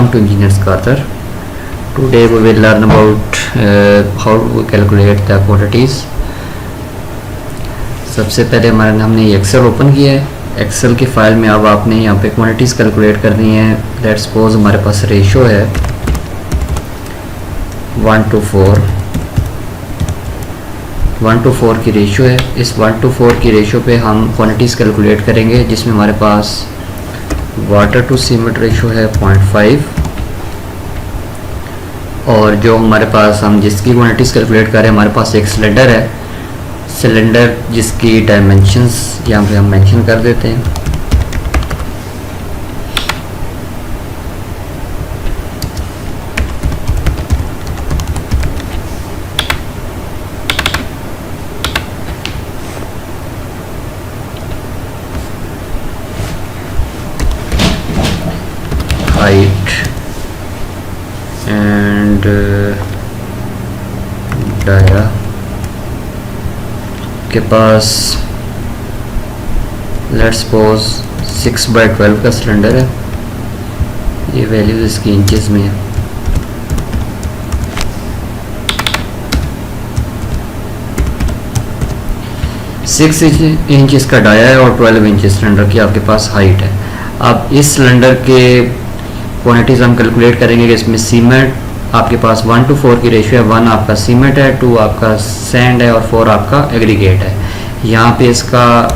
Welcome to Engineers Qatar. Today we will learn about how we calculate the quantities. सबसे पहले हमने Excel open किया है। Excel की फाइल में अब आपने यहाँ पे क्वांटिटीज़ कैलकुलेट करनी है। लेट्स सपोज हमारे पास रेशो है 1:4 की रेशो है। इस 1:4 की रेशो पे हम क्वांटिटीज़ कैलकुलेट करेंगे, जिसमें हमारे पास वाटर टू सीमेंट रेशो है 0.5 और जो हमारे पास हम जिसकी क्वांटिटीज़ कैलकुलेट करें, हमारे पास एक सिलेंडर है। सिलेंडर जिसकी डायमेंशंस यहाँ पे हम मेंशन कर देते हैं। हाइट एंड डाया के पास लेट्स सपोज 6/12 का सिलेंडर है। ये वैल्यू इसकी इंचेस में है। सिक्स इंच इसका डाया है और 12 इंच सिलेंडर की आपके पास हाइट है। अब इस सिलेंडर के क्वांटिटीज़ हम कैलकुलेट करेंगे कि इसमें सीमेंट आपके पास 1:4 की रेशियो है। 1 आपका सीमेंट है, 2 आपका सैंड है और 4 आपका एग्रीगेट है। यहाँ पे इसका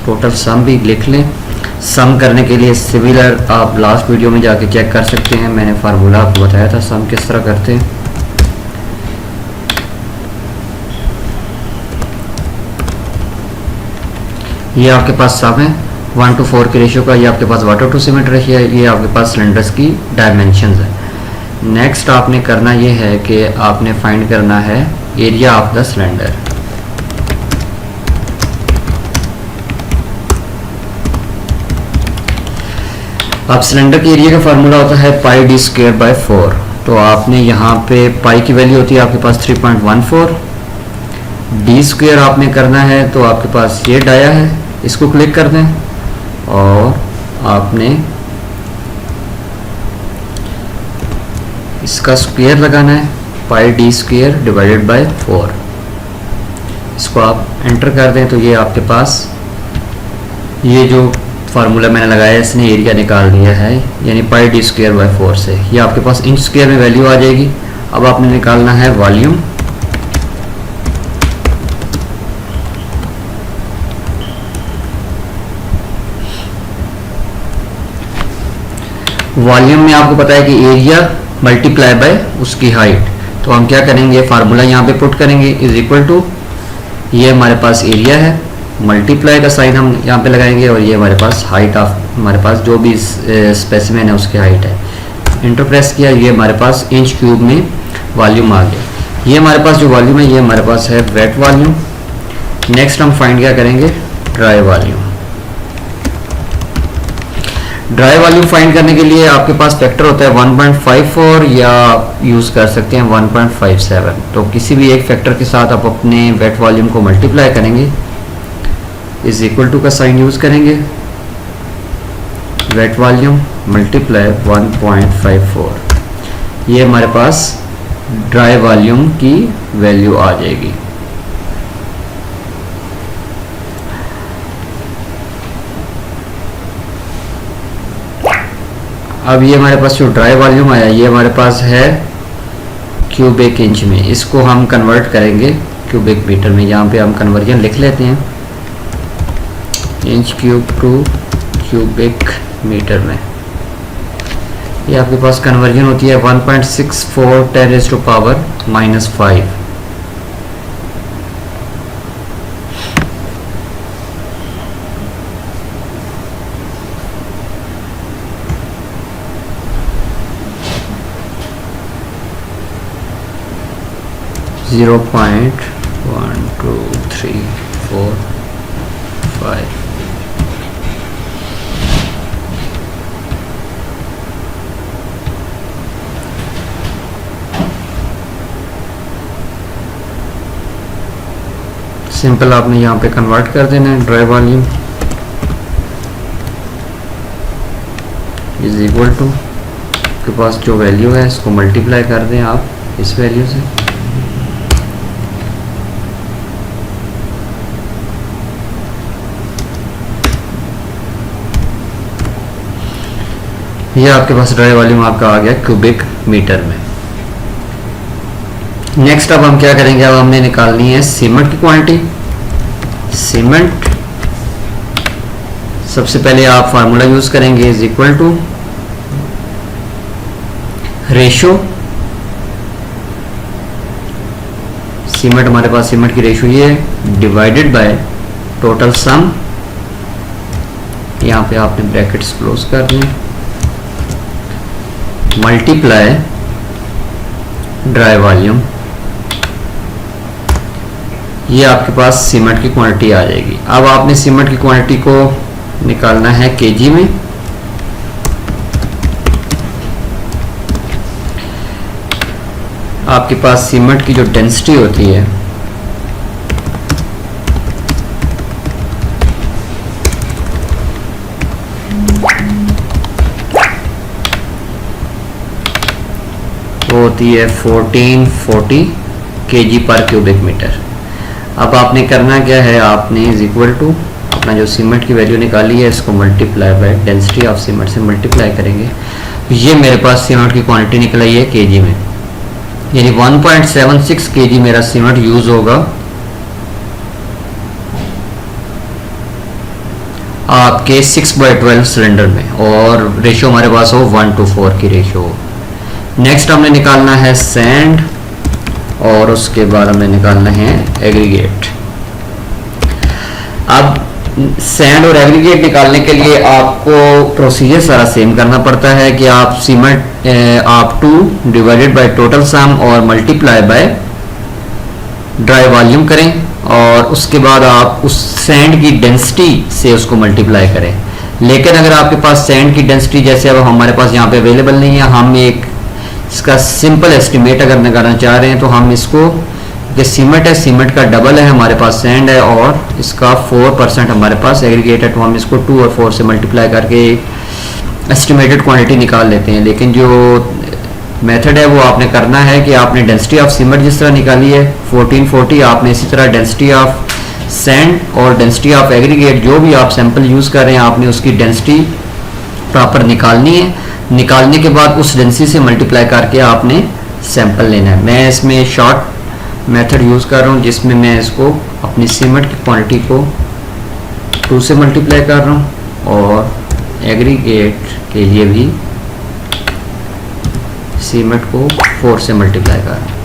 टोटल सम भी लिख लें। सम करने के लिए सिमिलर आप लास्ट वीडियो में जाके चेक कर सकते हैं, मैंने फार्मूला आपको बताया था सम किस तरह करते हैं। ये आपके पास सम है 1:4 की रेशियो का। ये आपके पास वाटर टू सीमेंट रेशियो है। ये आपके पास सिलेंडर्स की डायमेंशंस है। नेक्स्ट आपने करना ये है कि आपने फाइंड करना है एरिया ऑफ द सिलेंडर। अब सिलेंडर के एरिया का फार्मूला होता है πd²/4। तो आपने यहाँ पे पाई की वैल्यू होती है आपके पास 3.14। d² आपने करना है, तो आपके पास ये डाया है, इसको क्लिक कर दें और आपने इसका स्क्वायर लगाना है πd²/4। इसको आप एंटर कर दें तो ये आपके पास ये जो फार्मूला मैंने लगाया इसने एरिया निकाल दिया है, यानी πd²/4 से। ये आपके पास इंच स्क्वायर में वैल्यू आ जाएगी। अब आपने निकालना है वॉल्यूम। वॉल्यूम में आपको पता है कि एरिया मल्टीप्लाई बाय उसकी हाइट। तो हम क्या करेंगे, फार्मूला यहाँ पे पुट करेंगे इज इक्वल टू, ये हमारे पास एरिया है, मल्टीप्लाई का साइन हम यहाँ पे लगाएंगे और ये हमारे पास हाइट ऑफ हमारे पास जो भी स्पेसिमेन है उसकी हाइट है। इंटर प्रेस किया, ये हमारे पास इंच क्यूब में वॉल्यूम आ गया। ये हमारे पास जो वॉल्यूम है ये हमारे पास है वेट वॉल्यूम। नेक्स्ट हम फाइंड क्या करेंगे, dry volume. Dry volume find करने के लिए आपके पास फैक्टर होता है 1.54 या यूज़ कर सकते हैं 1.57। तो किसी भी एक फैक्टर के साथ आप अपने वेट वॉल्यूम को मल्टीप्लाई करेंगे, इज इक्वल टू का साइन यूज़ करेंगे। वेट वॉल्यूम मल्टीप्लाई 1.54, ये हमारे पास ड्राई वॉल्यूम की वैल्यू आ जाएगी। अब ये हमारे पास जो ड्राई वॉल्यूम आया ये हमारे पास है क्यूबिक इंच में। इसको हम कन्वर्ट करेंगे क्यूबिक मीटर में। यहाँ पे हम कन्वर्जन लिख लेते हैं, inch cube to cubic metre में। ये आपके पास कन्वर्जन होती है 1.64 10⁻⁻⁵। ज़ीरो 0.1234 सिंपल आपने यहाँ पे कन्वर्ट कर देना है। Dry volume is equal to आपके पास जो वैल्यू है इसको मल्टीप्लाई कर दें आप इस वैल्यू से। ये आपके पास ड्राई वॉल्यूम आपका आ गया क्यूबिक मीटर में। नेक्स्ट अब हम क्या करेंगे, अब हमने निकालनी है सीमेंट की क्वांटिटी। सीमेंट सबसे पहले आप फार्मूला यूज करेंगे is equal to ratio. Cement हमारे पास सीमेंट की रेशो ये है डिवाइडेड बाय टोटल सम। यहां पे आपने ब्रैकेट्स क्लोज कर दें, मल्टीप्लाई ड्राई वॉल्यूम। ये आपके पास सीमेंट की क्वांटिटी आ जाएगी। अब आपने सीमेंट की क्वांटिटी को निकालना है केजी में। आपके पास सीमेंट की जो डेंसिटी होती है वो होती है 1440 केजी पर क्यूबिक मीटर। अब आपने करना क्या है, आपने इज इक्वल टू अपना जो सीमेंट की वैल्यू निकाली है इसको multiply by density of cement से मल्टीप्लाई करेंगे। ये मेरे पास सीमेंट की क्वांटिटी निकल आई है केजी में, यानी 1.76 केजी मेरा सीमेंट यूज होगा आपके 6/12 सिलेंडर में, और रेशियो हमारे पास हो 1:4 की रेशियो हो। नेक्स्ट हमें निकालना है सैंड और उसके बाद हमें निकालना है एग्रीगेट। अब सैंड और एग्रीगेट निकालने के लिए आपको प्रोसीजर सारा सेम करना पड़ता है कि आप सीमेंट आप 2 डिवाइडेड बाय टोटल सम और मल्टीप्लाई बाय ड्राई वॉल्यूम करें, और उसके बाद आप उस सैंड की डेंसिटी से उसको मल्टीप्लाई करें। लेकिन अगर आपके पास सैंड की डेंसिटी जैसे अब हमारे पास यहाँ पे अवेलेबल नहीं है, हम एक इसका सिंपल एस्टिमेट अगर निकालना चाह रहे हैं तो हम इसको, ये सीमेंट है, सीमेंट का डबल है हमारे पास सैंड है, और इसका 4% हमारे पास एग्रीगेट है, तो हम इसको 2 और 4 से मल्टीप्लाई करके एस्टिमेटेड क्वांटिटी निकाल लेते हैं। लेकिन जो मेथड है वो आपने करना है कि आपने डेंसिटी ऑफ सीमेंट जिस तरह निकाली है 1440, आपने इसी तरह डेंसिटी ऑफ सैंड और डेंसिटी ऑफ एग्रीगेट जो भी आप सैंपल यूज़ कर रहे हैं आपने उसकी डेंसिटी प्रॉपर निकालनी है। निकालने के बाद उस डेंसिटी से मल्टीप्लाई करके आपने सैंपल लेना है। मैं इसमें शॉर्ट मेथड यूज़ कर रहा हूँ जिसमें मैं इसको अपनी सीमेंट की क्वांटिटी को 2 से मल्टीप्लाई कर रहा हूँ और एग्रीगेट के लिए भी सीमेंट को 4 से मल्टीप्लाई कर रहा हूँ।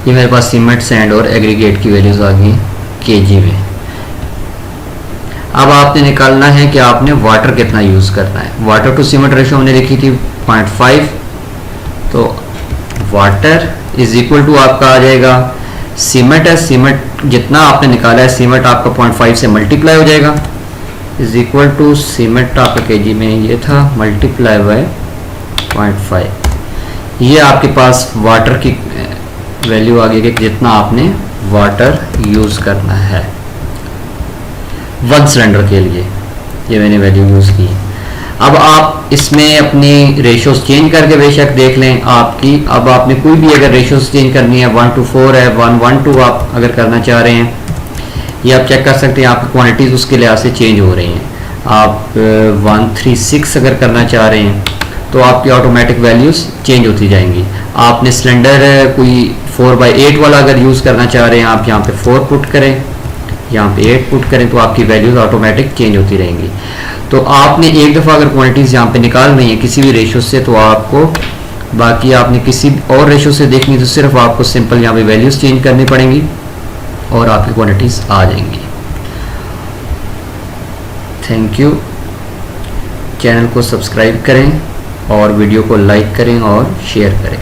ये मेरे पास सीमेंट, सैंड और एग्रीगेट की वैल्यूज आ गई केजी में। अब आपने निकालना है कि आपने वाटर कितना यूज़ करना है। वाटर टू सीमेंट रेशो हमने लिखी थी 0.5, तो वाटर इज इक्वल टू आपका आ जाएगा, सीमेंट है, सीमेंट जितना आपने निकाला है सीमेंट आपका 0.5 से मल्टीप्लाई हो जाएगा, इज इक्वल टू सीमेंट आपका केजी में ये था मल्टीप्लाई बाय 0.5। ये आपके पास वाटर की वैल्यू आ गई कि जितना आपने वाटर यूज़ करना है 1 सिलेंडर के लिए, ये मैंने वैल्यू यूज़ की। अब आप इसमें अपनी रेशियोज चेंज करके बेशक देख लें आपकी। अब आपने कोई भी अगर रेशियोज चेंज करनी है 1:4 है, 1:1:2 आप अगर करना चाह रहे हैं, ये आप चेक कर सकते हैं आपकी क्वांटिटीज़ उसके लिहाज से चेंज हो रही हैं। आप 136 अगर करना चाह रहे हैं तो आपकी ऑटोमेटिक वैल्यूज़ चेंज होती जाएंगी। आपने सिलेंडर कोई 4/8 वाला अगर यूज़ करना चाह रहे हैं, आप यहाँ पे 4 पुट करें, यहाँ पे 8 पुट करें, तो आपकी वैल्यूज़ ऑटोमेटिक चेंज होती रहेंगी। तो आपने एक दफ़ा अगर क्वांटिटीज़ यहाँ पे निकाल रही हैं किसी भी रेशो से, तो आपको बाकी आपने किसी और रेशो से देखनी तो सिर्फ आपको सिंपल यहाँ पे वैल्यूज़ चेंज करनी पड़ेंगी और आपकी क्वांटिटीज़ आ जाएंगी। Thank you. चैनल को सब्सक्राइब करें और वीडियो को लाइक करें और शेयर करें।